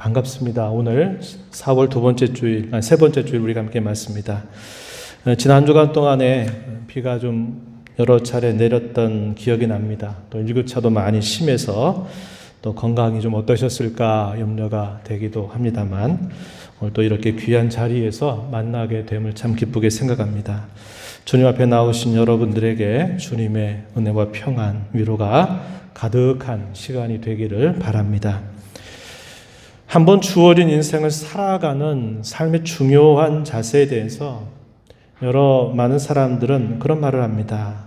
반갑습니다. 오늘 4월 세 번째 주일 우리가 함께 맞습니다. 지난 한 주간 동안에 비가 좀 여러 차례 내렸던 기억이 납니다. 또 일교차도 많이 심해서 또 건강이 좀 어떠셨을까 염려가 되기도 합니다만, 오늘 또 이렇게 귀한 자리에서 만나게 됨을 참 기쁘게 생각합니다. 주님 앞에 나오신 여러분들에게 주님의 은혜와 평안, 위로가 가득한 시간이 되기를 바랍니다. 한번 주어진 인생을 살아가는 삶의 중요한 자세에 대해서 많은 사람들은 그런 말을 합니다.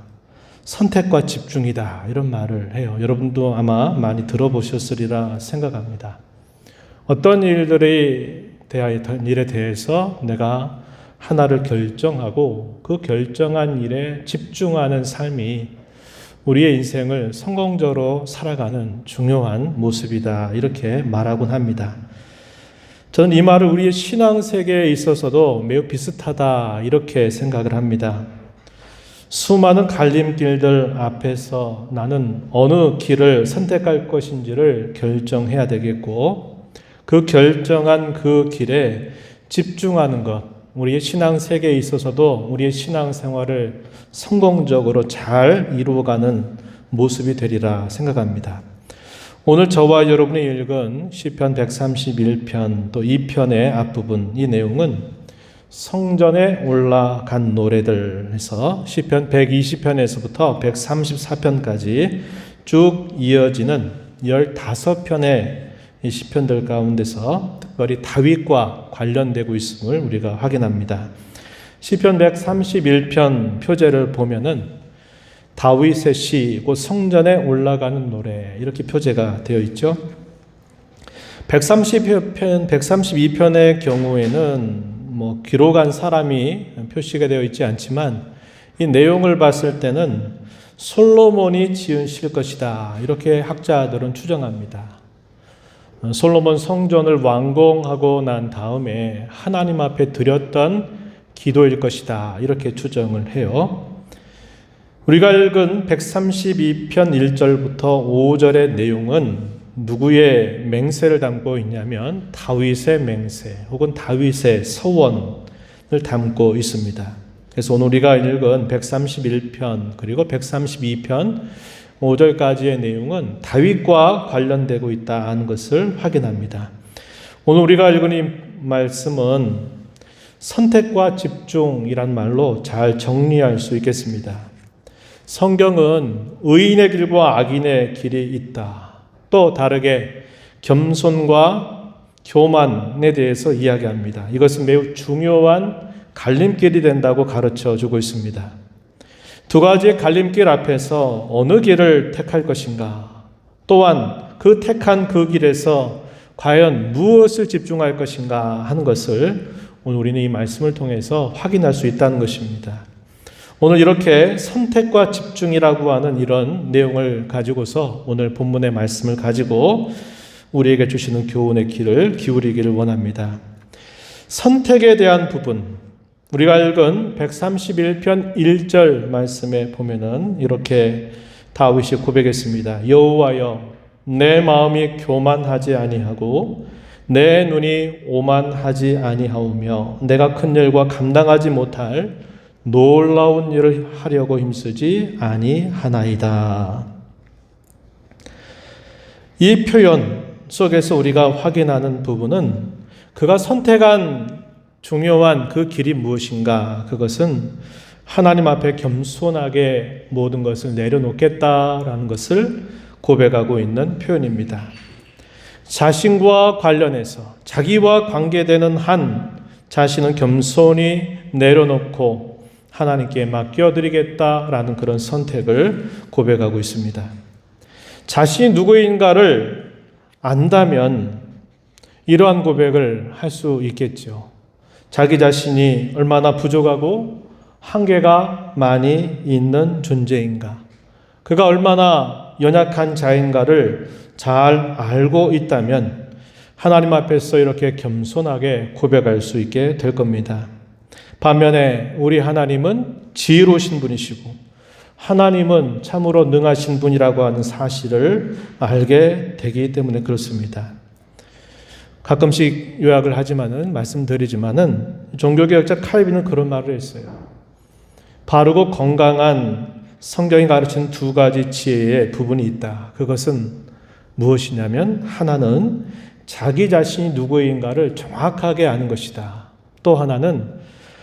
선택과 집중이다, 이런 말을 해요. 여러분도 아마 많이 들어보셨으리라 생각합니다. 어떤 일에 대해서 내가 하나를 결정하고 그 결정한 일에 집중하는 삶이 우리의 인생을 성공적으로 살아가는 중요한 모습이다, 이렇게 말하곤 합니다. 저는 이 말을 우리의 신앙 세계에 있어서도 매우 비슷하다, 이렇게 생각을 합니다. 수많은 갈림길들 앞에서 나는 어느 길을 선택할 것인지를 결정해야 되겠고, 그 결정한 그 길에 집중하는 것, 우리의 신앙 세계에 있어서도 우리의 신앙 생활을 성공적으로 잘 이루어가는 모습이 되리라 생각합니다. 오늘 저와 여러분이 읽은 시편 131편 또 2편의 앞부분, 이 내용은 성전에 올라간 노래들에서 시편 120편에서부터 134편까지 쭉 이어지는 15편의 이 시편들 가운데서 특별히 다윗과 관련되고 있음을 우리가 확인합니다. 시편 131편 표제를 보면은 다윗의 시, 곧 성전에 올라가는 노래, 이렇게 표제가 되어 있죠. 132편의 경우에는 기록한 사람이 표시가 되어 있지 않지만 이 내용을 봤을 때는 솔로몬이 지은 시일 것이다, 이렇게 학자들은 추정합니다. 솔로몬 성전을 완공하고 난 다음에 하나님 앞에 드렸던 기도일 것이다, 이렇게 추정을 해요. 우리가 읽은 132편 1절부터 5절의 내용은 누구의 맹세를 담고 있냐면 다윗의 맹세 혹은 다윗의 서원을 담고 있습니다. 그래서 오늘 우리가 읽은 131편 그리고 132편 5절까지의 내용은 다윗과 관련되고 있다는 것을 확인합니다. 오늘 우리가 읽은 이 말씀은 선택과 집중이란 말로 잘 정리할 수 있겠습니다. 성경은 의인의 길과 악인의 길이 있다, 또 다르게 겸손과 교만에 대해서 이야기합니다. 이것은 매우 중요한 갈림길이 된다고 가르쳐 주고 있습니다. 두 가지의 갈림길 앞에서 어느 길을 택할 것인가, 또한 그 택한 그 길에서 과연 무엇을 집중할 것인가 하는 것을 오늘 우리는 이 말씀을 통해서 확인할 수 있다는 것입니다. 오늘 이렇게 선택과 집중이라고 하는 이런 내용을 가지고서 오늘 본문의 말씀을 가지고 우리에게 주시는 교훈의 귀를 기울이기를 원합니다. 선택에 대한 부분, 우리가 읽은 131편 1절 말씀에 보면은 이렇게 다윗이 고백했습니다. 여호와여, 내 마음이 교만하지 아니하고 내 눈이 오만하지 아니하오며 내가 큰 일과 감당하지 못할 놀라운 일을 하려고 힘쓰지 아니하나이다. 이 표현 속에서 우리가 확인하는 부분은 그가 선택한 중요한 그 길이 무엇인가, 그것은 하나님 앞에 겸손하게 모든 것을 내려놓겠다라는 것을 고백하고 있는 표현입니다. 자신과 관련해서 자기와 관계되는 한 자신은 겸손히 내려놓고 하나님께 맡겨드리겠다라는 그런 선택을 고백하고 있습니다. 자신이 누구인가를 안다면 이러한 고백을 할 수 있겠죠. 자기 자신이 얼마나 부족하고 한계가 많이 있는 존재인가, 그가 얼마나 연약한 자인가를 잘 알고 있다면 하나님 앞에서 이렇게 겸손하게 고백할 수 있게 될 겁니다. 반면에 우리 하나님은 지혜로우신 분이시고 하나님은 참으로 능하신 분이라고 하는 사실을 알게 되기 때문에 그렇습니다. 가끔씩 요약을 하지만은 말씀드리지만은 종교개혁자 칼빈은 그런 말을 했어요. 바르고 건강한 성경이 가르치는 두 가지 지혜의 부분이 있다. 그것은 무엇이냐면 하나는 자기 자신이 누구인가를 정확하게 아는 것이다. 또 하나는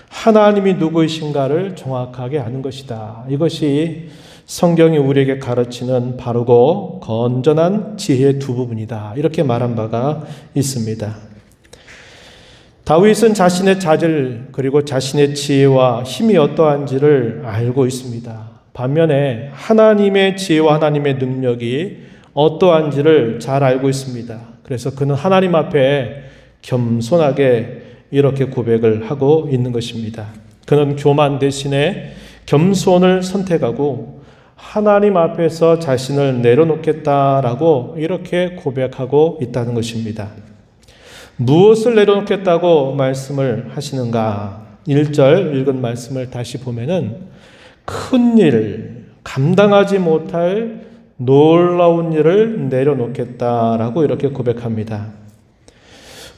하나님이 누구이신가를 정확하게 아는 것이다. 이것이 성경이 우리에게 가르치는 바르고 건전한 지혜의 두 부분이다. 이렇게 말한 바가 있습니다. 다윗은 자신의 자질 그리고 자신의 지혜와 힘이 어떠한지를 알고 있습니다. 반면에 하나님의 지혜와 하나님의 능력이 어떠한지를 잘 알고 있습니다. 그래서 그는 하나님 앞에 겸손하게 이렇게 고백을 하고 있는 것입니다. 그는 교만 대신에 겸손을 선택하고 하나님 앞에서 자신을 내려놓겠다라고 이렇게 고백하고 있다는 것입니다. 무엇을 내려놓겠다고 말씀을 하시는가? 1절 읽은 말씀을 다시 보면은 큰 일, 감당하지 못할 놀라운 일을 내려놓겠다라고 이렇게 고백합니다.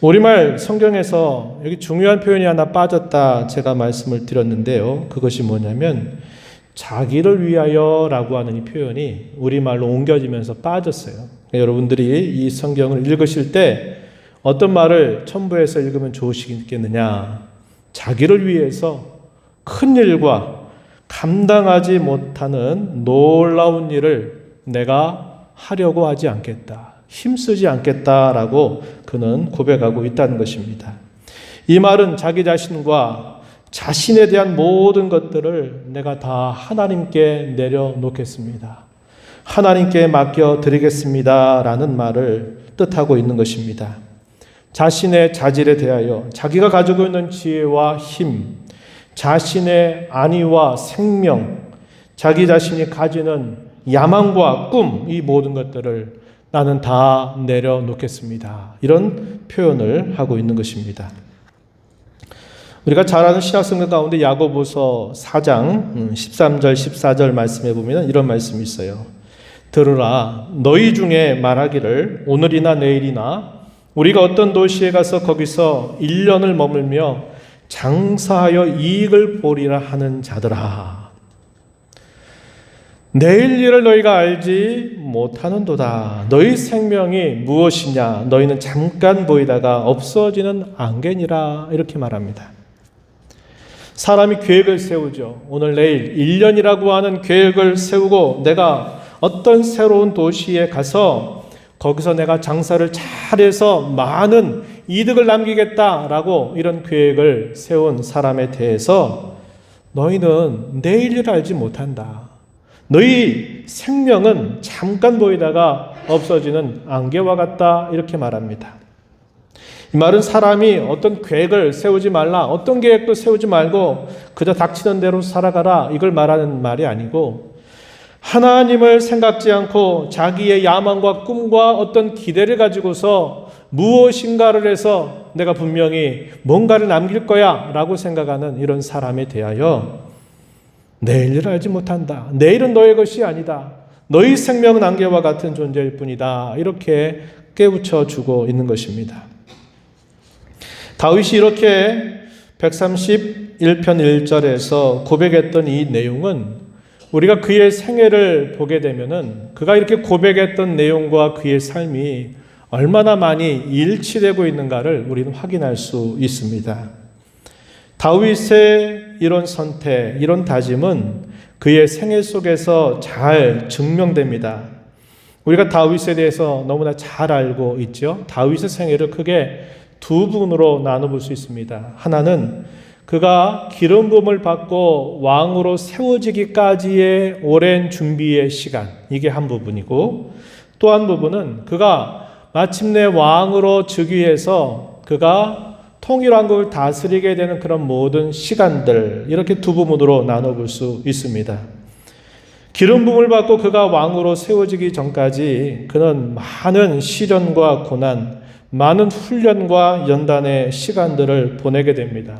우리말 성경에서 여기 중요한 표현이 하나 빠졌다 제가 말씀을 드렸는데요. 그것이 뭐냐면 자기를 위하여라고 하는 이 표현이 우리말로 옮겨지면서 빠졌어요. 그러니까 여러분들이 이 성경을 읽으실 때 어떤 말을 첨부해서 읽으면 좋으시겠느냐. 자기를 위해서 큰 일과 감당하지 못하는 놀라운 일을 내가 하려고 하지 않겠다. 힘쓰지 않겠다라고 그는 고백하고 있다는 것입니다. 이 말은 자기 자신과 자신에 대한 모든 것들을 내가 다 하나님께 내려놓겠습니다. 하나님께 맡겨드리겠습니다. 라는 말을 뜻하고 있는 것입니다. 자신의 자질에 대하여 자기가 가지고 있는 지혜와 힘, 자신의 안위와 생명, 자기 자신이 가지는 야망과 꿈, 이 모든 것들을 나는 다 내려놓겠습니다. 이런 표현을 하고 있는 것입니다. 우리가 잘 아는 신약성경 가운데 야고보서 4장 13절 14절 말씀에 보면 이런 말씀이 있어요. 들으라, 너희 중에 말하기를 오늘이나 내일이나 우리가 어떤 도시에 가서 거기서 1년을 머물며 장사하여 이익을 보리라 하는 자들아, 내일 일을 너희가 알지 못하는도다. 너희 생명이 무엇이냐? 너희는 잠깐 보이다가 없어지는 안개니라. 이렇게 말합니다. 사람이 계획을 세우죠. 오늘 내일 1년이라고 하는 계획을 세우고 내가 어떤 새로운 도시에 가서 거기서 내가 장사를 잘해서 많은 이득을 남기겠다라고 이런 계획을 세운 사람에 대해서 너희는 내일 일을 알지 못한다. 너희 생명은 잠깐 보이다가 없어지는 안개와 같다. 이렇게 말합니다. 이 말은 사람이 어떤 계획을 세우지 말라, 어떤 계획도 세우지 말고 그저 닥치는 대로 살아가라, 이걸 말하는 말이 아니고 하나님을 생각지 않고 자기의 야망과 꿈과 어떤 기대를 가지고서 무엇인가를 해서 내가 분명히 뭔가를 남길 거야 라고 생각하는 이런 사람에 대하여 내일 일을 알지 못한다. 내일은 너의 것이 아니다. 너희 생명은 안개와 같은 존재일 뿐이다. 이렇게 깨우쳐 주고 있는 것입니다. 다윗이 이렇게 131편 1절에서 고백했던 이 내용은 우리가 그의 생애를 보게 되면은 그가 이렇게 고백했던 내용과 그의 삶이 얼마나 많이 일치되고 있는가를 우리는 확인할 수 있습니다. 다윗의 이런 선택, 이런 다짐은 그의 생애 속에서 잘 증명됩니다. 우리가 다윗에 대해서 너무나 잘 알고 있죠. 다윗의 생애를 크게 두 부분으로 나눠볼 수 있습니다. 하나는 그가 기름 부음을 받고 왕으로 세워지기까지의 오랜 준비의 시간, 이게 한 부분이고, 또 한 부분은 그가 마침내 왕으로 즉위해서 그가 통일왕국을 다스리게 되는 그런 모든 시간들, 이렇게 두 부분으로 나눠볼 수 있습니다. 기름 부음을 받고 그가 왕으로 세워지기 전까지 그는 많은 시련과 고난, 많은 훈련과 연단의 시간들을 보내게 됩니다.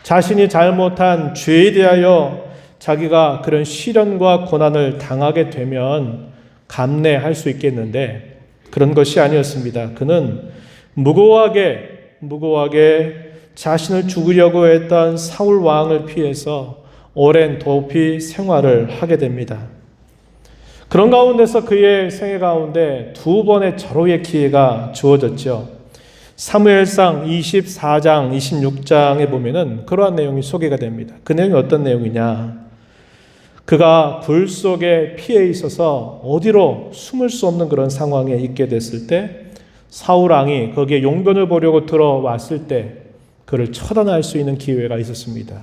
자신이 잘못한 죄에 대하여 자기가 그런 시련과 고난을 당하게 되면 감내할 수 있겠는데 그런 것이 아니었습니다. 그는 무고하게 자신을 죽이려고 했던 사울 왕을 피해서 오랜 도피 생활을 하게 됩니다. 그런 가운데서 그의 생애 가운데 두 번의 절호의 기회가 주어졌죠. 사무엘상 24장, 26장에 보면은 그러한 내용이 소개가 됩니다. 그 내용이 어떤 내용이냐? 그가 불 속에 피해 있어서 어디로 숨을 수 없는 그런 상황에 있게 됐을 때 사울 왕이 거기에 용변을 보려고 들어왔을 때 그를 처단할 수 있는 기회가 있었습니다.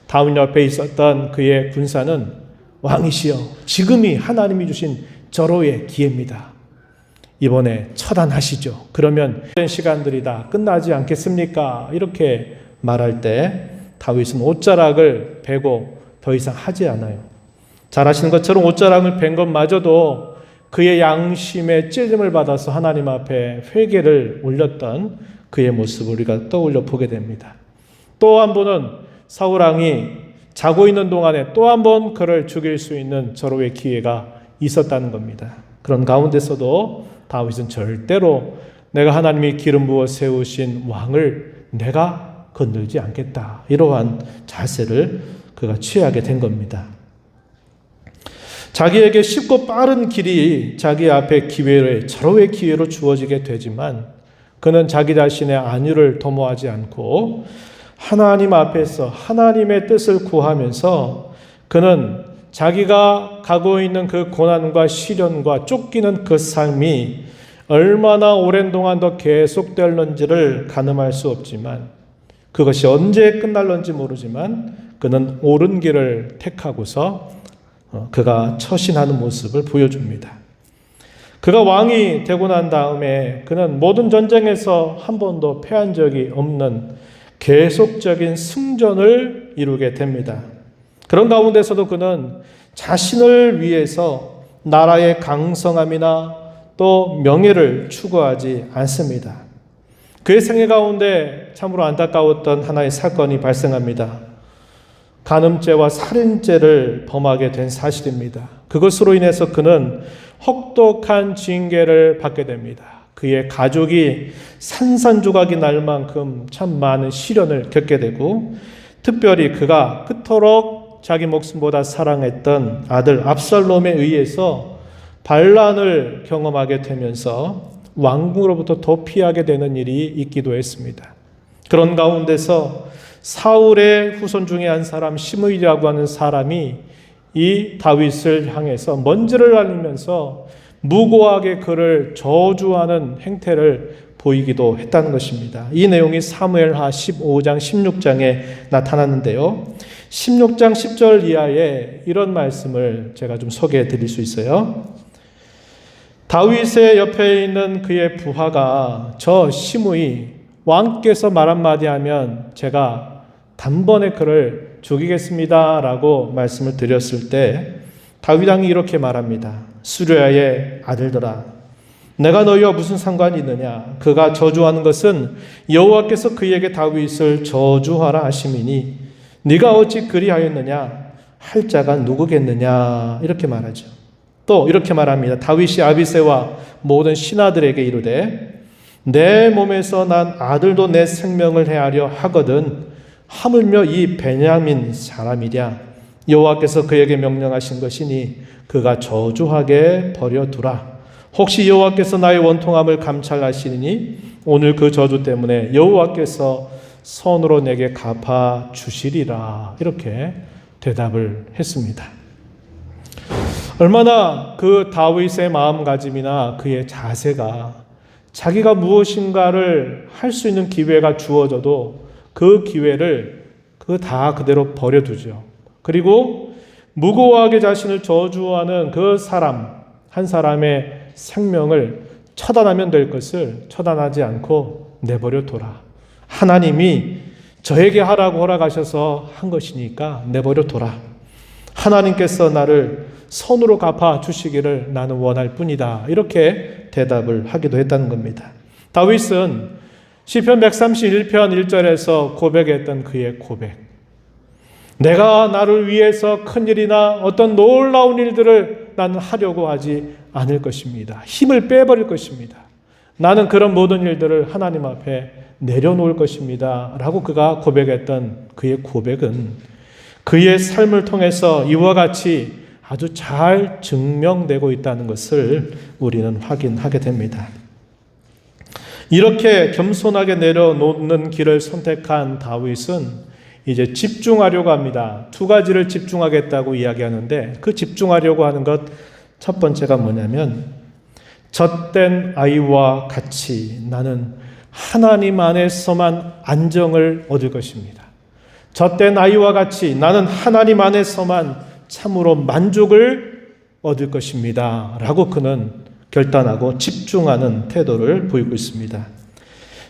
다윗 옆에 있었던 그의 군사는 왕이시여, 지금이 하나님이 주신 절호의 기회입니다. 이번에 처단하시죠. 그러면 시간들이 다 끝나지 않겠습니까? 이렇게 말할 때 다윗은 옷자락을 베고 더 이상 하지 않아요. 잘 아시는 것처럼 옷자락을 벤 것마저도 그의 양심의 찔림을 받아서 하나님 앞에 회개를 올렸던 그의 모습을 우리가 떠올려 보게 됩니다. 또 한 번은 사울 왕이 자고 있는 동안에 또 한 번 그를 죽일 수 있는 절호의 기회가 있었다는 겁니다. 그런 가운데서도 다윗은 절대로 내가 하나님이 기름 부어 세우신 왕을 내가 건들지 않겠다, 이러한 자세를 그가 취하게 된 겁니다. 자기에게 쉽고 빠른 길이 자기 앞에 기회를, 절호의 기회로 주어지게 되지만 그는 자기 자신의 안위를 도모하지 않고 하나님 앞에서 하나님의 뜻을 구하면서 그는 자기가 가고 있는 그 고난과 시련과 쫓기는 그 삶이 얼마나 오랜 동안 더 계속될는지를 가늠할 수 없지만, 그것이 언제 끝날는지 모르지만 그는 옳은 길을 택하고서 그가 처신하는 모습을 보여줍니다. 그가 왕이 되고 난 다음에 그는 모든 전쟁에서 한 번도 패한 적이 없는 계속적인 승전을 이루게 됩니다. 그런 가운데서도 그는 자신을 위해서 나라의 강성함이나 또 명예를 추구하지 않습니다. 그의 생애 가운데 참으로 안타까웠던 하나의 사건이 발생합니다. 간음죄와 살인죄를 범하게 된 사실입니다. 그것으로 인해서 그는 혹독한 징계를 받게 됩니다. 그의 가족이 산산조각이 날 만큼 참 많은 시련을 겪게 되고, 특별히 그가 그토록 자기 목숨보다 사랑했던 아들 압살롬에 의해서 반란을 경험하게 되면서 왕궁으로부터 도피하게 되는 일이 있기도 했습니다. 그런 가운데서 사울의 후손 중에 한 사람 시므이라고 하는 사람이 이 다윗을 향해서 먼지를 날리면서 무고하게 그를 저주하는 행태를 보이기도 했다는 것입니다. 이 내용이 사무엘하 15장 16장에 나타났는데요. 16장 10절 이하에 이런 말씀을 제가 좀 소개해 드릴 수 있어요. 다윗의 옆에 있는 그의 부하가 저 시므이 왕께서 말 한마디 하면 제가 단번에 그를 죽이겠습니다 라고 말씀을 드렸을 때 다윗 왕이 이렇게 말합니다. 수르야의 아들들아, 내가 너희와 무슨 상관이 있느냐? 그가 저주하는 것은 여호와께서 그에게 다윗을 저주하라 하심이니 네가 어찌 그리하였느냐? 할 자가 누구겠느냐? 이렇게 말하죠. 또 이렇게 말합니다. 다윗이 아비새와 모든 신하들에게 이르되 내 몸에서 난 아들도 내 생명을 해하려 하거든 하물며 이 베냐민 사람이랴. 여호와께서 그에게 명령하신 것이니 그가 저주하게 버려두라. 혹시 여호와께서 나의 원통함을 감찰하시니 오늘 그 저주 때문에 여호와께서 손으로 내게 갚아 주시리라. 이렇게 대답을 했습니다. 얼마나 그 다윗의 마음가짐이나 그의 자세가 자기가 무엇인가를 할 수 있는 기회가 주어져도 그 기회를 다 그대로 버려두죠. 그리고 무고하게 자신을 저주하는 그 사람, 한 사람의 생명을 처단하면 될 것을 처단하지 않고 내버려둬라. 하나님이 저에게 하라고 허락하셔서 한 것이니까 내버려둬라. 하나님께서 나를 선으로 갚아 주시기를 나는 원할 뿐이다. 이렇게 대답을 하기도 했다는 겁니다. 다윗은 시편 131편 1절에서 고백했던 그의 고백. 내가 나를 위해서 큰일이나 어떤 놀라운 일들을 나는 하려고 하지 않을 것입니다. 힘을 빼버릴 것입니다. 나는 그런 모든 일들을 하나님 앞에 내려놓을 것입니다. 라고 그가 고백했던 그의 고백은 그의 삶을 통해서 이와 같이 아주 잘 증명되고 있다는 것을 우리는 확인하게 됩니다. 이렇게 겸손하게 내려놓는 길을 선택한 다윗은 이제 집중하려고 합니다. 두 가지를 집중하겠다고 이야기하는데 그 집중하려고 하는 것 첫 번째가 뭐냐면 젖된 아이와 같이 나는 하나님 안에서만 안정을 얻을 것입니다. 젖된 아이와 같이 나는 하나님 안에서만 참으로 만족을 얻을 것입니다. 라고 그는 결단하고 집중하는 태도를 보이고 있습니다.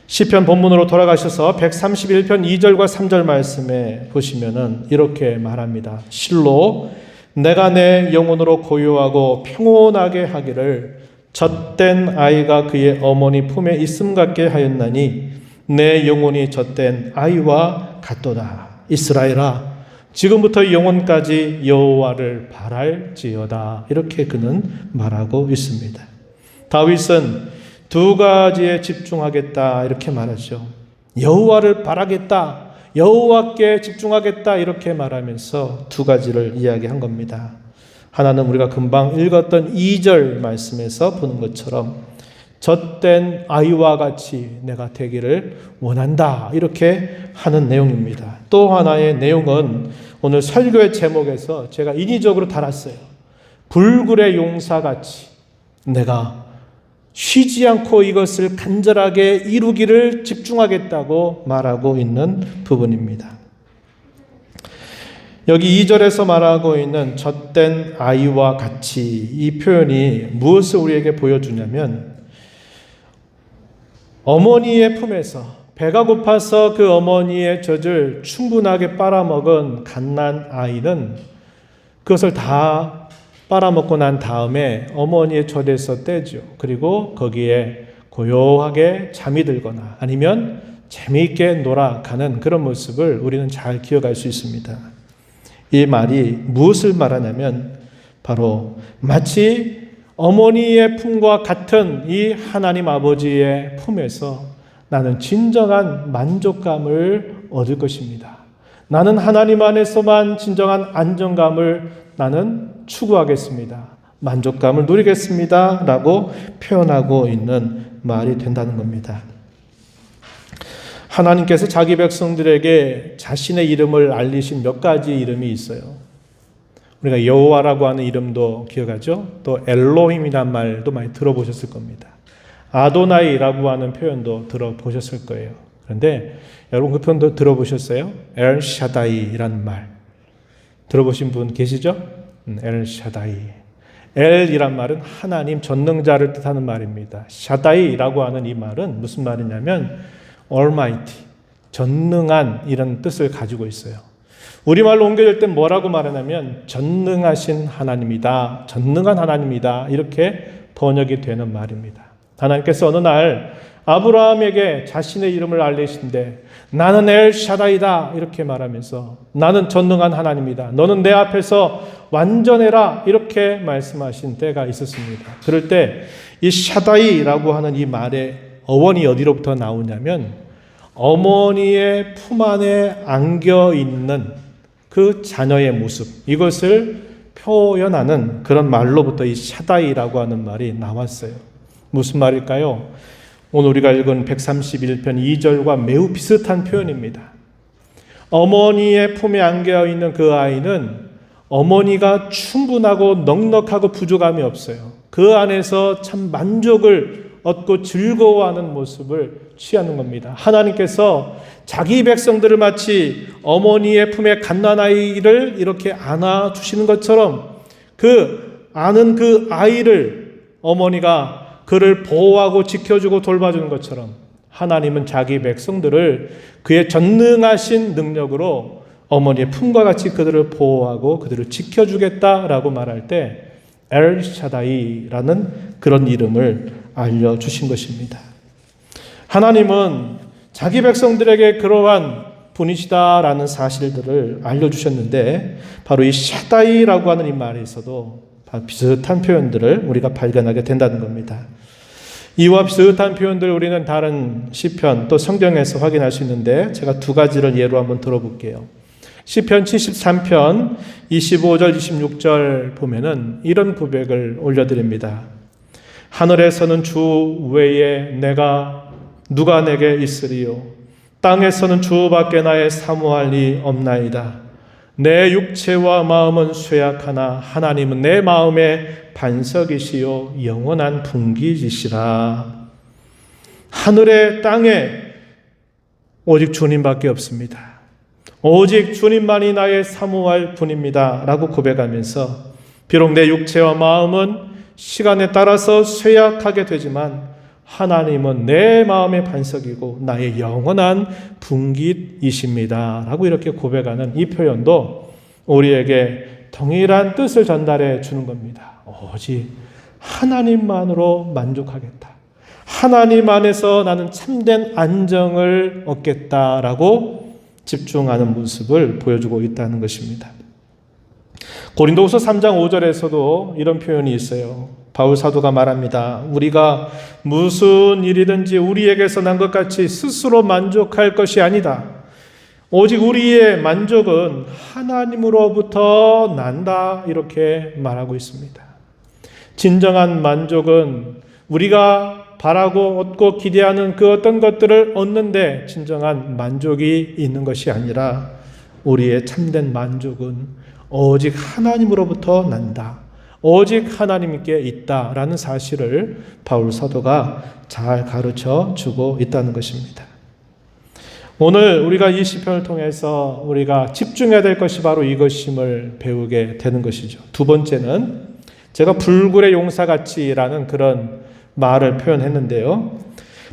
시편 본문으로 돌아가셔서 131편 2절과 3절 말씀에 보시면은 이렇게 말합니다. 실로 내가 내 영혼으로 고요하고 평온하게 하기를 젖된 아이가 그의 어머니 품에 있음 같게 하였나니 내 영혼이 젖된 아이와 같도다. 이스라엘아, 지금부터 영원까지 여호와를 바랄지어다. 이렇게 그는 말하고 있습니다. 다윗은 두 가지에 집중하겠다 이렇게 말하죠. 여호와를 바라겠다, 여호와께 집중하겠다 이렇게 말하면서 두 가지를 이야기한 겁니다. 하나는 우리가 금방 읽었던 2절 말씀에서 보는 것처럼 젖된 아이와 같이 내가 되기를 원한다 이렇게 하는 내용입니다. 또 하나의 내용은 오늘 설교의 제목에서 제가 인위적으로 달았어요. 불굴의 용사같이 내가 쉬지 않고 이것을 간절하게 이루기를 집중하겠다고 말하고 있는 부분입니다. 여기 2절에서 말하고 있는 젖된 아이와 같이 이 표현이 무엇을 우리에게 보여주냐면 어머니의 품에서 배가 고파서 그 어머니의 젖을 충분하게 빨아먹은 갓난 아이는 그것을 다 빨아먹고 난 다음에 어머니의 젖에서 떼죠. 그리고 거기에 고요하게 잠이 들거나 아니면 재미있게 놀아가는 그런 모습을 우리는 잘 기억할 수 있습니다. 이 말이 무엇을 말하냐면 바로 마치 어머니의 품과 같은 이 하나님 아버지의 품에서 나는 진정한 만족감을 얻을 것입니다. 나는 하나님 안에서만 진정한 안정감을 나는 추구하겠습니다. 만족감을 누리겠습니다. 라고 표현하고 있는 말이 된다는 겁니다. 하나님께서 자기 백성들에게 자신의 이름을 알리신 몇 가지 이름이 있어요. 우리가 여호와라고 하는 이름도 기억하죠? 또 엘로힘이란 말도 많이 들어보셨을 겁니다. 아도나이라고 하는 표현도 들어보셨을 거예요. 그런데 여러분 그 표현도 들어보셨어요? 엘샤다이라는 말 들어보신 분 계시죠? 엘샤다이. 엘이란 말은 하나님 전능자를 뜻하는 말입니다. 샤다이라고 하는 이 말은 무슨 말이냐면 Almighty, 전능한 이런 뜻을 가지고 있어요. 우리말로 옮겨질 때 뭐라고 말하냐면 전능하신 하나님이다, 전능한 하나님이다 이렇게 번역이 되는 말입니다. 하나님께서 어느 날 아브라함에게 자신의 이름을 알리신데 나는 엘샤다이다 이렇게 말하면서 나는 전능한 하나님이다. 너는 내 앞에서 완전해라 이렇게 말씀하신 때가 있었습니다. 그럴 때 이 샤다이라고 하는 이 말의 어원이 어디로부터 나오냐면 어머니의 품 안에 안겨 있는 그 자녀의 모습 이것을 표현하는 그런 말로부터 이 샤다이라고 하는 말이 나왔어요. 무슨 말일까요? 오늘 우리가 읽은 131편 2절과 매우 비슷한 표현입니다. 어머니의 품에 안겨 있는 그 아이는 어머니가 충분하고 넉넉하고 부족함이 없어요. 그 안에서 참 만족을 얻고 즐거워하는 모습을 취하는 겁니다. 하나님께서 자기 백성들을 마치 어머니의 품에 갓난아이를 이렇게 안아주시는 것처럼 그 아는 그 아이를 어머니가 그를 보호하고 지켜주고 돌봐주는 것처럼 하나님은 자기 백성들을 그의 전능하신 능력으로 어머니의 품과 같이 그들을 보호하고 그들을 지켜주겠다라고 말할 때 엘샤다이라는 그런 이름을 알려주신 것입니다. 하나님은 자기 백성들에게 그러한 분이시다라는 사실들을 알려주셨는데 바로 이 샤다이라고 하는 이 말에서도 비슷한 표현들을 우리가 발견하게 된다는 겁니다. 이와 비슷한 표현들 우리는 다른 시편 또 성경에서 확인할 수 있는데 제가 두 가지를 예로 한번 들어볼게요. 시편 73편 25절 26절 보면은 이런 고백을 올려드립니다. 하늘에서는 주 외에 누가 내게 있으리요. 땅에서는 주밖에 나의 사모할 리 없나이다. 내 육체와 마음은 쇠약하나 하나님은 내 마음의 반석이시요 영원한 분기지시라. 하늘에 땅에 오직 주님밖에 없습니다. 오직 주님만이 나의 사모할 분입니다 라고 고백하면서 비록 내 육체와 마음은 시간에 따라서 쇠약하게 되지만 하나님은 내 마음의 반석이고 나의 영원한 분깃이십니다 라고 이렇게 고백하는 이 표현도 우리에게 동일한 뜻을 전달해 주는 겁니다. 오직 하나님만으로 만족하겠다. 하나님 안에서 나는 참된 안정을 얻겠다라고 집중하는 모습을 보여주고 있다는 것입니다. 고린도후서 3장 5절에서도 이런 표현이 있어요. 바울 사도가 말합니다. 우리가 무슨 일이든지 우리에게서 난 것 같이 스스로 만족할 것이 아니다. 오직 우리의 만족은 하나님으로부터 난다. 이렇게 말하고 있습니다. 진정한 만족은 우리가 바라고 얻고 기대하는 그 어떤 것들을 얻는데 진정한 만족이 있는 것이 아니라 우리의 참된 만족은 오직 하나님으로부터 난다. 오직 하나님께 있다라는 사실을 바울 사도가 잘 가르쳐 주고 있다는 것입니다. 오늘 우리가 이 시편을 통해서 우리가 집중해야 될 것이 바로 이것임을 배우게 되는 것이죠. 두 번째는 제가 불굴의 용사같이라는 그런 말을 표현했는데요.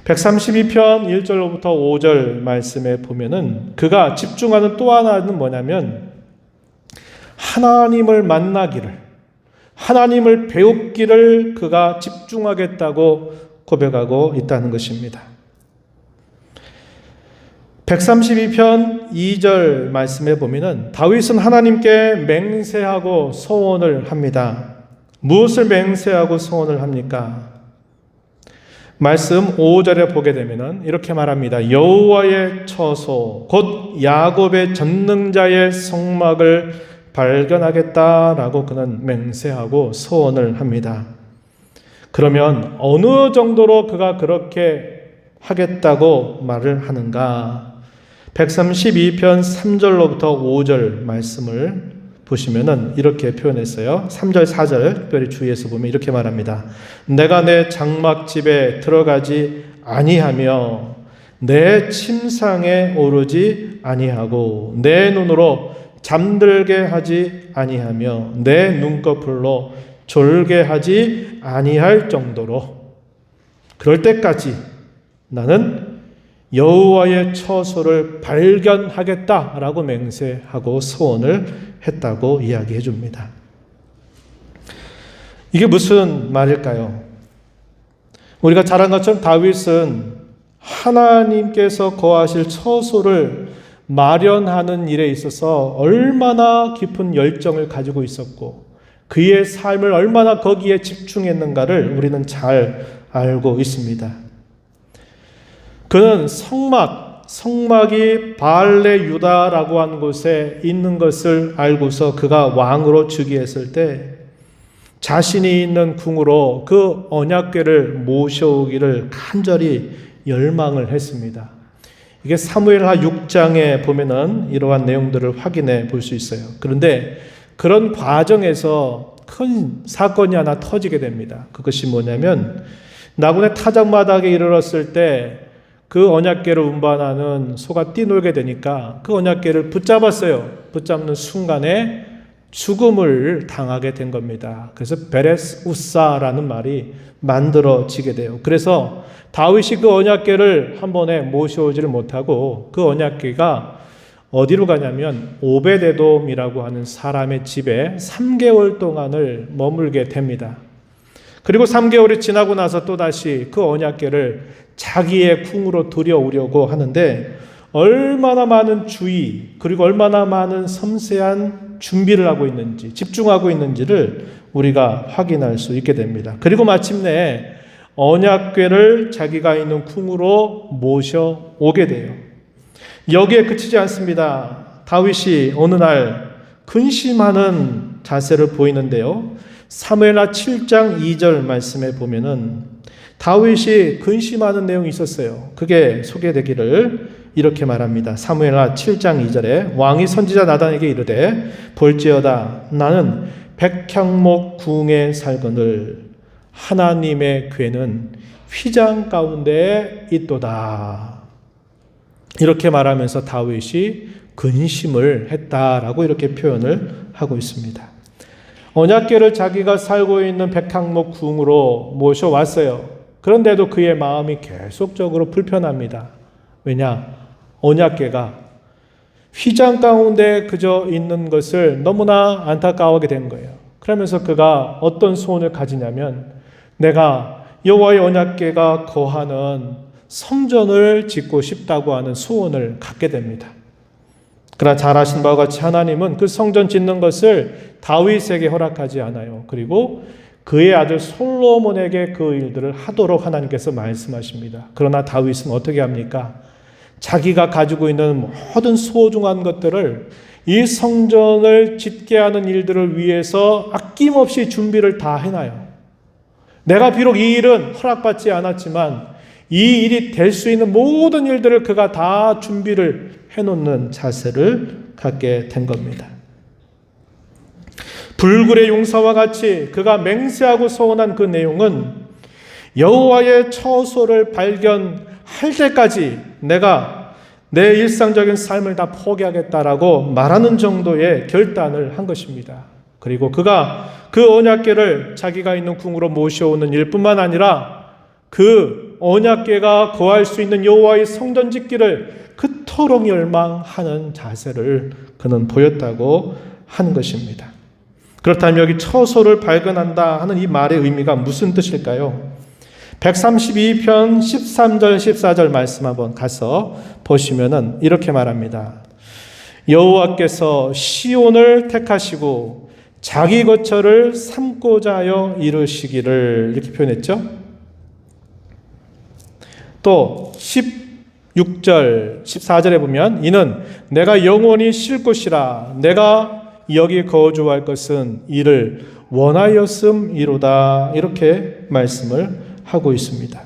132편 1절로부터 5절 말씀에 보면은 그가 집중하는 또 하나는 뭐냐면 하나님을 만나기를, 하나님을 배우기를 그가 집중하겠다고 고백하고 있다는 것입니다. 132편 2절 말씀에 보면은 다윗은 하나님께 맹세하고 소원을 합니다. 무엇을 맹세하고 소원을 합니까? 말씀 5절에 보게 되면은 이렇게 말합니다. 여호와의 처소 곧 야곱의 전능자의 성막을 발견하겠다라고 그는 맹세하고 소원을 합니다. 그러면 어느 정도로 그가 그렇게 하겠다고 말을 하는가? 132편 3절로부터 5절 말씀을 보시면은 이렇게 표현했어요. 3절, 4절 특별히 주의해서 보면 이렇게 말합니다. 내가 내 장막집에 들어가지 아니하며 내 침상에 오르지 아니하고 내 눈으로 잠들게 하지 아니하며 내 눈꺼풀로 졸게 하지 아니할 정도로 그럴 때까지 나는 여호와의 처소를 발견하겠다라고 맹세하고 소원을 했다고 이야기해 줍니다. 이게 무슨 말일까요? 우리가 잘 안 것처럼 다윗은 하나님께서 거하실 처소를 마련하는 일에 있어서 얼마나 깊은 열정을 가지고 있었고 그의 삶을 얼마나 거기에 집중했는가를 우리는 잘 알고 있습니다. 그는 성막이 바알레 유다라고 한 곳에 있는 것을 알고서 그가 왕으로 즉위했을 때 자신이 있는 궁으로 그 언약궤를 모셔오기를 간절히 열망을 했습니다. 이게 사무엘하 6장에 보면은 이러한 내용들을 확인해 볼 수 있어요. 그런데 그런 과정에서 큰 사건이 하나 터지게 됩니다. 그것이 뭐냐면 나군의 타작마당에 이르렀을 때 그 언약궤를 운반하는 소가 뛰놀게 되니까 그 언약궤를 붙잡았어요. 붙잡는 순간에 죽음을 당하게 된 겁니다. 그래서 베레스 우사라는 말이 만들어지게 돼요. 그래서 다윗이 그 언약궤를 한 번에 모셔오지를 못하고 그 언약궤가 어디로 가냐면 오베데돔이라고 하는 사람의 집에 3개월 동안을 머물게 됩니다. 그리고 3개월이 지나고 나서 또다시 그 언약궤를 자기의 궁으로 들여오려고 하는데 얼마나 많은 주의 그리고 얼마나 많은 섬세한 준비를 하고 있는지 집중하고 있는지를 우리가 확인할 수 있게 됩니다. 그리고 마침내 언약궤를 자기가 있는 궁으로 모셔오게 돼요. 여기에 그치지 않습니다. 다윗이 어느 날 근심하는 자세를 보이는데요. 사무엘하 7장 2절 말씀에 보면은 다윗이 근심하는 내용이 있었어요. 그게 소개되기를 이렇게 말합니다. 사무엘하 7장 2절에 왕이 선지자 나단에게 이르되 볼지어다 나는 백향목 궁에 살거늘 하나님의 궤는 휘장 가운데에 있도다. 이렇게 말하면서 다윗이 근심을 했다라고 이렇게 표현을 하고 있습니다. 언약궤를 자기가 살고 있는 백향목 궁으로 모셔왔어요. 그런데도 그의 마음이 계속적으로 불편합니다. 왜냐? 언약궤가 휘장 가운데 그저 있는 것을 너무나 안타까워하게 된 거예요. 그러면서 그가 어떤 소원을 가지냐면 내가 여호와의 언약궤가 거하는 성전을 짓고 싶다고 하는 소원을 갖게 됩니다. 그러나 잘 아신 바와 같이 하나님은 그 성전 짓는 것을 다윗에게 허락하지 않아요. 그리고 그의 아들 솔로몬에게 그 일들을 하도록 하나님께서 말씀하십니다. 그러나 다윗은 어떻게 합니까? 자기가 가지고 있는 모든 소중한 것들을 이 성전을 짓게 하는 일들을 위해서 아낌없이 준비를 다 해놔요. 내가 비록 이 일은 허락받지 않았지만 이 일이 될 수 있는 모든 일들을 그가 다 준비를 해놓는 자세를 갖게 된 겁니다. 불굴의 용사와 같이 그가 맹세하고 소원한 그 내용은 여호와의 처소를 발견할 때까지 내가 내 일상적인 삶을 다 포기하겠다라고 말하는 정도의 결단을 한 것입니다. 그리고 그가 그 언약궤를 자기가 있는 궁으로 모셔오는 일뿐만 아니라 그 언약궤가 거할 수 있는 여호와의 성전 짓기를 그토록 열망하는 자세를 그는 보였다고 하는 것입니다. 그렇다면 여기 처소를 발견한다 하는 이 말의 의미가 무슨 뜻일까요? 132편 13절 14절 말씀 한번 가서 보시면은 이렇게 말합니다. 여호와께서 시온을 택하시고 자기 거처를 삼고자 하여 이루시기를 이렇게 표현했죠. 또 16절 14절에 보면 이는 내가 영원히 쉴 곳이라 내가 여기 거주할 것은 이를 원하였음이로다 이렇게 말씀을 하고 있습니다.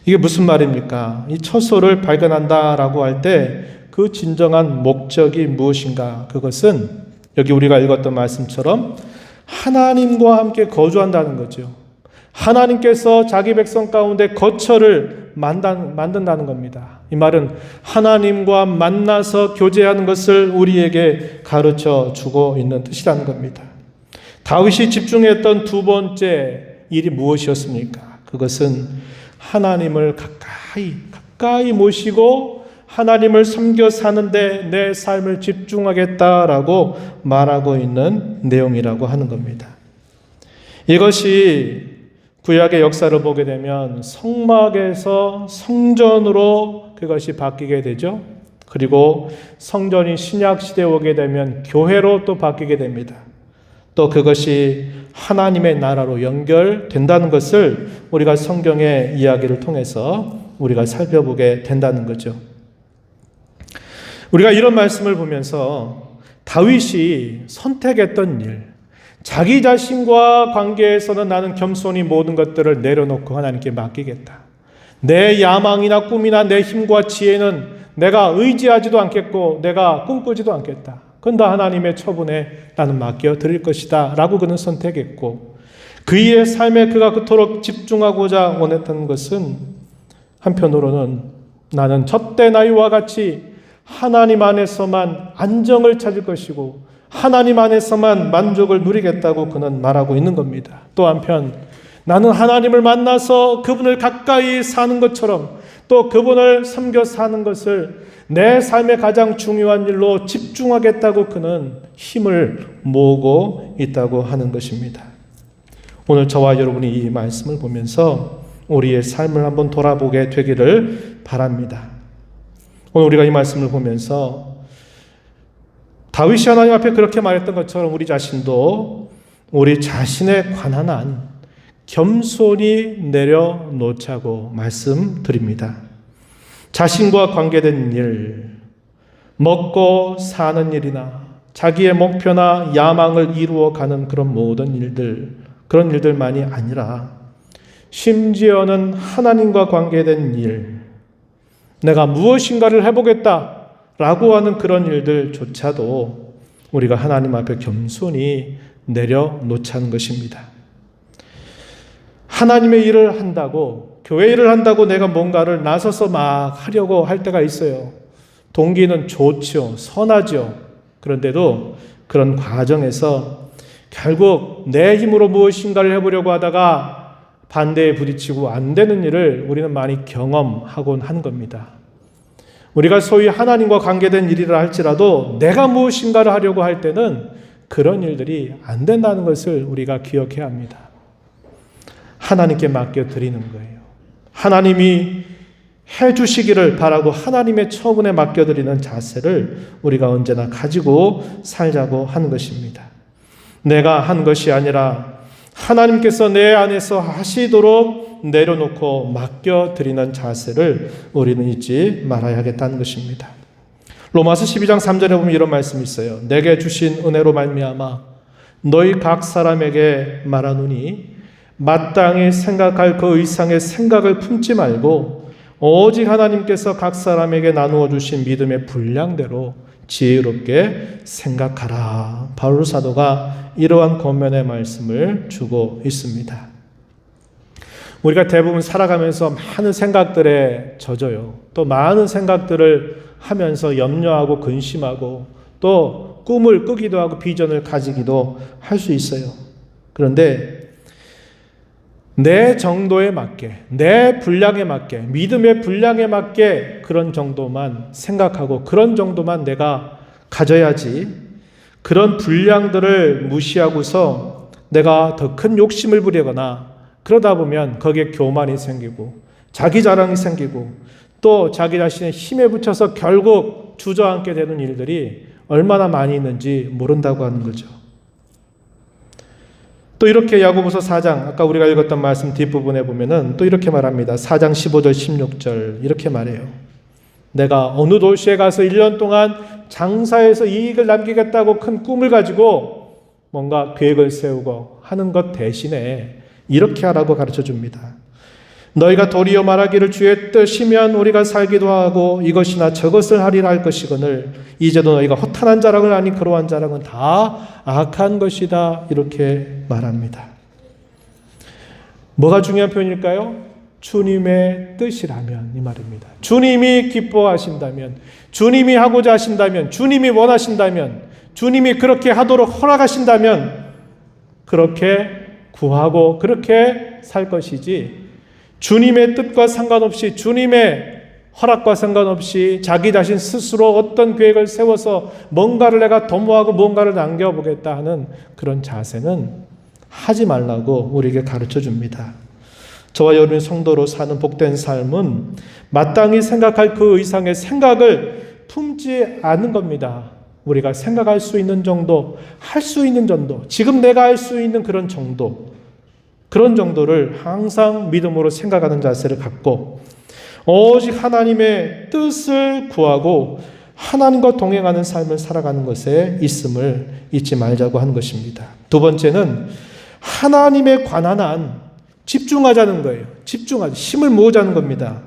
이게 무슨 말입니까? 이 처소를 발견한다라고 할 때 그 진정한 목적이 무엇인가? 그것은 여기 우리가 읽었던 말씀처럼 하나님과 함께 거주한다는 거죠. 하나님께서 자기 백성 가운데 거처를 만든다는 겁니다. 이 말은 하나님과 만나서 교제하는 것을 우리에게 가르쳐 주고 있는 뜻이라는 겁니다. 다윗이 집중했던 두 번째 일이 무엇이었습니까? 그것은 하나님을 가까이 모시고 하나님을 섬겨 사는데 내 삶을 집중하겠다라고 말하고 있는 내용이라고 하는 겁니다. 이것이 구약의 역사를 보게 되면 성막에서 성전으로 그것이 바뀌게 되죠. 그리고 성전이 신약 시대에 오게 되면 교회로 또 바뀌게 됩니다. 또 그것이 하나님의 나라로 연결된다는 것을 우리가 성경의 이야기를 통해서 우리가 살펴보게 된다는 거죠. 우리가 이런 말씀을 보면서 다윗이 선택했던 일, 자기 자신과 관계에서는 나는 겸손히 모든 것들을 내려놓고 하나님께 맡기겠다. 내 야망이나 꿈이나 내 힘과 지혜는 내가 의지하지도 않겠고 내가 꿈꾸지도 않겠다. 그건 다 하나님의 처분에 나는 맡겨드릴 것이다 라고 그는 선택했고 그의 삶에 그가 그토록 집중하고자 원했던 것은 한편으로는 나는 젖대 나이와 같이 하나님 안에서만 안정을 찾을 것이고 하나님 안에서만 만족을 누리겠다고 그는 말하고 있는 겁니다. 또 한편 나는 하나님을 만나서 그분을 가까이 사는 것처럼 또 그분을 섬겨 사는 것을 내 삶의 가장 중요한 일로 집중하겠다고 그는 힘을 모으고 있다고 하는 것입니다. 오늘 저와 여러분이 이 말씀을 보면서 우리의 삶을 한번 돌아보게 되기를 바랍니다. 오늘 우리가 이 말씀을 보면서 다윗이 하나님 앞에 그렇게 말했던 것처럼 우리 자신도 우리 자신에 관한 한 겸손히 내려놓자고 말씀드립니다. 자신과 관계된 일, 먹고 사는 일이나 자기의 목표나 야망을 이루어가는 그런 모든 일들, 그런 일들만이 아니라 심지어는 하나님과 관계된 일, 내가 무엇인가를 해보겠다라고 하는 그런 일들조차도 우리가 하나님 앞에 겸손히 내려놓자는 것입니다. 하나님의 일을 한다고, 교회 일을 한다고 내가 뭔가를 나서서 막 하려고 할 때가 있어요. 동기는 좋지요. 선하죠. 그런데도 그런 과정에서 결국 내 힘으로 무엇인가를 해보려고 하다가 반대에 부딪히고 안 되는 일을 우리는 많이 경험하곤 하는 겁니다. 우리가 소위 하나님과 관계된 일이라 할지라도 내가 무엇인가를 하려고 할 때는 그런 일들이 안 된다는 것을 우리가 기억해야 합니다. 하나님께 맡겨드리는 거예요. 하나님이 해주시기를 바라고 하나님의 처분에 맡겨드리는 자세를 우리가 언제나 가지고 살자고 하는 것입니다. 내가 한 것이 아니라 하나님께서 내 안에서 하시도록 내려놓고 맡겨드리는 자세를 우리는 잊지 말아야겠다는 것입니다. 로마서 12장 3절에 보면 이런 말씀이 있어요. 내게 주신 은혜로 말미암아 너희 각 사람에게 말하노니 마땅히 생각할 그 이상의 생각을 품지 말고 오직 하나님께서 각 사람에게 나누어 주신 믿음의 분량대로 지혜롭게 생각하라. 바울 사도가 이러한 권면의 말씀을 주고 있습니다. 우리가 대부분 살아가면서 많은 생각들에 젖어요. 또 많은 생각들을 하면서 염려하고 근심하고 또 꿈을 꾸기도 하고 비전을 가지기도 할 수 있어요. 그런데 내 정도에 맞게, 내 분량에 맞게, 믿음의 분량에 맞게 그런 정도만 생각하고 그런 정도만 내가 가져야지, 그런 분량들을 무시하고서 내가 더 큰 욕심을 부리거나 그러다 보면 거기에 교만이 생기고 자기 자랑이 생기고 또 자기 자신의 힘에 붙여서 결국 주저앉게 되는 일들이 얼마나 많이 있는지 모른다고 하는 거죠. 또 이렇게 야고보서 4장, 아까 우리가 읽었던 말씀 뒷부분에 보면은 또 이렇게 말합니다. 4장 15절 16절 이렇게 말해요. 내가 어느 도시에 가서 1년 동안 장사해서 이익을 남기겠다고 큰 꿈을 가지고 뭔가 계획을 세우고 하는 것 대신에 이렇게 하라고 가르쳐 줍니다. 너희가 도리어 말하기를 주의 뜻이면 우리가 살기도 하고 이것이나 저것을 하리라 할 것이거늘 이제도 너희가 허탄한 자랑을 하니 그러한 자랑은 다 악한 것이다. 이렇게 말합니다. 뭐가 중요한 표현일까요? 주님의 뜻이라면 이 말입니다. 주님이 기뻐하신다면, 주님이 하고자 하신다면, 주님이 원하신다면, 주님이 그렇게 하도록 허락하신다면 그렇게 구하고 그렇게 살 것이지, 주님의 뜻과 상관없이, 주님의 허락과 상관없이 자기 자신 스스로 어떤 계획을 세워서 뭔가를 내가 도모하고 뭔가를 남겨보겠다 하는 그런 자세는 하지 말라고 우리에게 가르쳐 줍니다. 저와 여러분이 성도로 사는 복된 삶은 마땅히 생각할 그 이상의 생각을 품지 않는 겁니다. 우리가 생각할 수 있는 정도, 할 수 있는 정도, 지금 내가 할 수 있는 그런 정도, 그런 정도를 항상 믿음으로 생각하는 자세를 갖고 오직 하나님의 뜻을 구하고 하나님과 동행하는 삶을 살아가는 것에 있음을 잊지 말자고 하는 것입니다. 두 번째는 하나님에 관한 한 집중하자는 거예요. 집중하자, 힘을 모으자는 겁니다.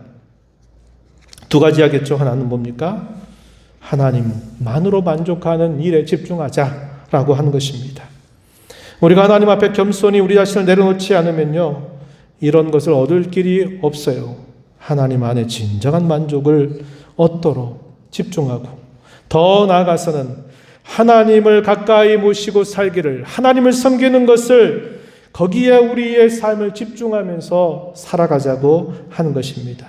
두 가지 하겠죠. 하나는 뭡니까? 하나님만으로 만족하는 일에 집중하자라고 하는 것입니다. 우리가 하나님 앞에 겸손히 우리 자신을 내려놓지 않으면요, 이런 것을 얻을 길이 없어요. 하나님 안에 진정한 만족을 얻도록 집중하고 더 나아가서는 하나님을 가까이 모시고 살기를, 하나님을 섬기는 것을 거기에 우리의 삶을 집중하면서 살아가자고 하는 것입니다.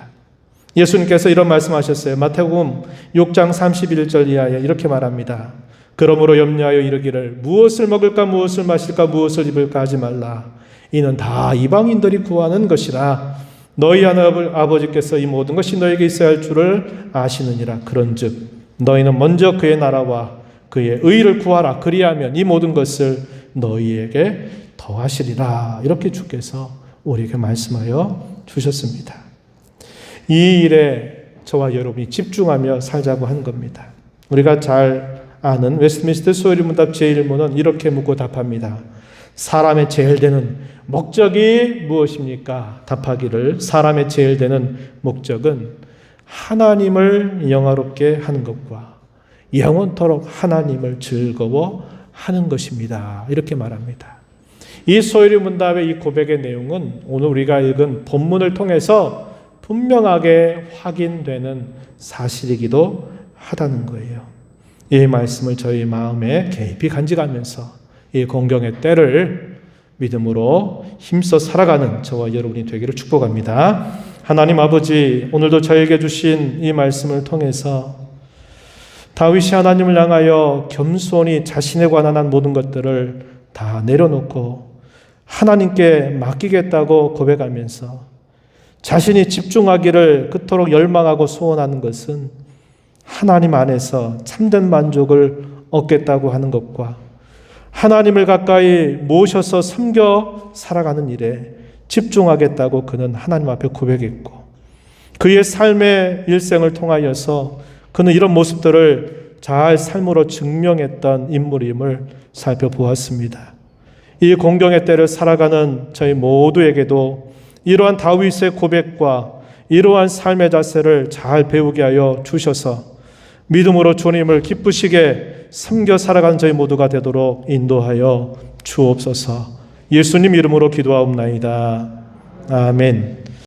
예수님께서 이런 말씀하셨어요. 마태복음 6장 31절 이하에 이렇게 말합니다. 그러므로 염려하여 이르기를 무엇을 먹을까 무엇을 마실까 무엇을 입을까 하지 말라. 이는 다 이방인들이 구하는 것이라. 너희 하나님 아버지께서 이 모든 것이 너에게 있어야 할 줄을 아시느니라. 그런즉 너희는 먼저 그의 나라와 그의 의를 구하라. 그리하면 이 모든 것을 너희에게 더하시리라. 이렇게 주께서 우리에게 말씀하여 주셨습니다. 이 일에 저와 여러분이 집중하며 살자고 한 겁니다. 우리가 잘 아는 웨스트민스터 소요리 문답 제1문은 이렇게 묻고 답합니다. 사람의 제일 되는 목적이 무엇입니까? 답하기를 사람의 제일 되는 목적은 하나님을 영화롭게 하는 것과 영원토록 하나님을 즐거워하는 것입니다. 이렇게 말합니다. 이 소요리 문답의 이 고백의 내용은 오늘 우리가 읽은 본문을 통해서 분명하게 확인되는 사실이기도 하다는 거예요. 이 말씀을 저희 마음에 깊이 간직하면서 이 공경의 때를 믿음으로 힘써 살아가는 저와 여러분이 되기를 축복합니다. 하나님 아버지, 오늘도 저에게 주신 이 말씀을 통해서 다윗이 하나님을 향하여 겸손히 자신에 관한 모든 것들을 다 내려놓고 하나님께 맡기겠다고 고백하면서 자신이 집중하기를 그토록 열망하고 소원하는 것은 하나님 안에서 참된 만족을 얻겠다고 하는 것과 하나님을 가까이 모셔서 섬겨 살아가는 일에 집중하겠다고 그는 하나님 앞에 고백했고 그의 삶의 일생을 통하여서 그는 이런 모습들을 잘 삶으로 증명했던 인물임을 살펴보았습니다. 이 공경의 때를 살아가는 저희 모두에게도 이러한 다윗의 고백과 이러한 삶의 자세를 잘 배우게 하여 주셔서 믿음으로 주님을 기쁘시게 섬겨 살아가는 저희 모두가 되도록 인도하여 주옵소서. 예수님 이름으로 기도하옵나이다. 아멘.